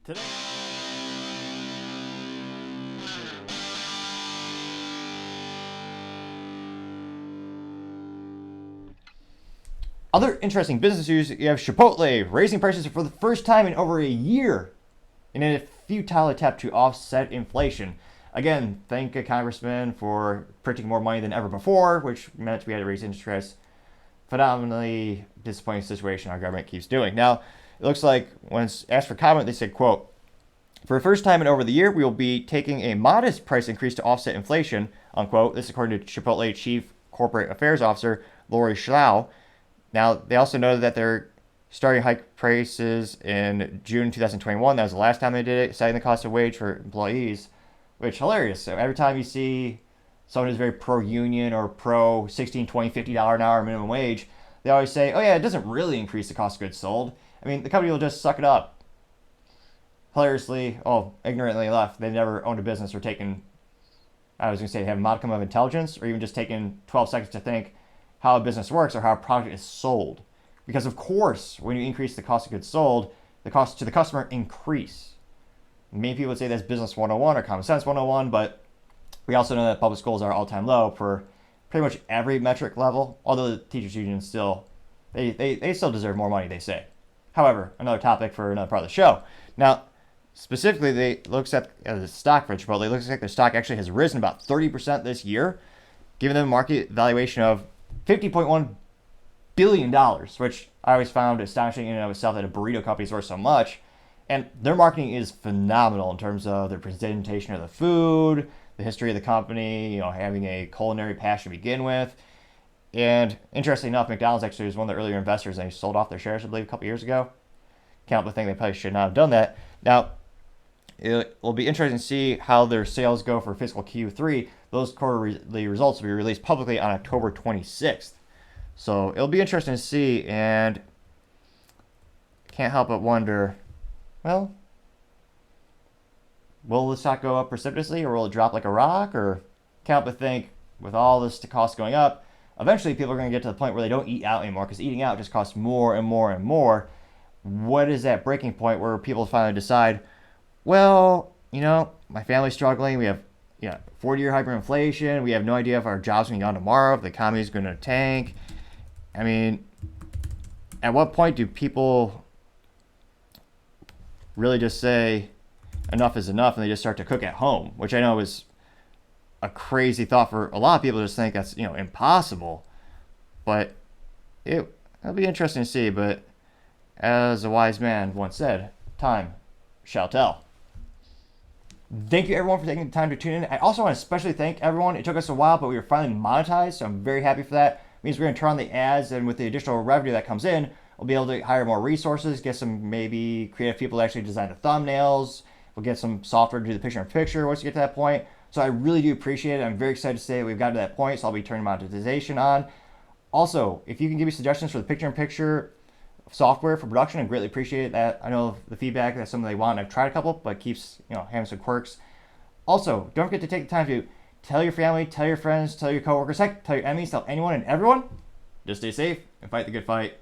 Today. Other interesting business news, you have Chipotle raising prices for the first time in over a year in a futile attempt to offset inflation. Again, thank a congressman for printing more money than ever before, which meant we had to raise interest rates. Phenomenally disappointing situation our government keeps doing. Now, it looks like when it's asked for comment, they said, quote, "For the first time in over the year, we will be taking a modest price increase to offset inflation," unquote. This according to Chipotle Chief Corporate Affairs Officer Lori Schlau. Now, they also noted that they're starting hike prices in June 2021. That was the last time they did it, citing the cost of wage for employees, which is hilarious. So every time you see someone who's very pro-union or pro-$16, $20, $50 an hour minimum wage, they always say, oh yeah, it doesn't really increase the cost of goods sold. I mean, the company will just suck it up. Hilariously, ignorantly left, they've never owned a business or taken, I was going to say, they have a modicum of intelligence or even just taken 12 seconds to think how a business works or how a product is sold. Because of course, when you increase the cost of goods sold, the cost to the customer increase. Many people would say that's business 101 or common sense 101, but we also know that public schools are all-time low for pretty much every metric level, although the teachers union still, they still deserve more money, they say. However, another topic for another part of the show. Now, specifically, they looks at the stock for Chipotle. It looks like their stock actually has risen about 30% this year, giving them a market valuation of $50.1 billion, which I always found astonishing in and of itself that a burrito company is worth so much. And their marketing is phenomenal in terms of their presentation of the food, the history of the company, having a culinary passion to begin with. And interestingly enough, McDonald's actually was one of the earlier investors, and they sold off their shares, I believe, a couple years ago. Can't help but think they probably should not have done that. Now, it will be interesting to see how their sales go for fiscal Q3. Those quarterly results will be released publicly on October 26th. So it'll be interesting to see, and can't help but wonder, well, will the stock go up precipitously, or will it drop like a rock? Or can't help but think, with all this cost going up, eventually people are going to get to the point where they don't eat out anymore, because eating out just costs more and more and more. What is that breaking point where people finally decide, well, my family's struggling. We have 40-year hyperinflation. We have no idea if our jobs are going to be gone tomorrow, if the economy is going to tank. I mean, at what point do people really just say enough is enough and they just start to cook at home? Which I know is a crazy thought for a lot of people to just think that's, impossible. But it'll be interesting to see. But as a wise man once said, time shall tell. Thank you, everyone, for taking the time to tune in. I also want to especially thank everyone. It took us a while, but we were finally monetized, so I'm very happy for that. It means we're going to turn on the ads, and with the additional revenue that comes in, we'll be able to hire more resources, get some maybe creative people to actually design the thumbnails. We'll get some software to do the picture-in-picture once you get to that point. So I really do appreciate it. I'm very excited to say that we've gotten to that point, so I'll be turning monetization on. Also, if you can give me suggestions for the picture-in-picture software for production, I greatly appreciate that. I know the feedback, that's something they want. I've tried a couple, but keeps having some quirks. Also, don't forget to take the time to tell your family, tell your friends, tell your coworkers, heck, tell your enemies, tell anyone and everyone. Just stay safe and fight the good fight.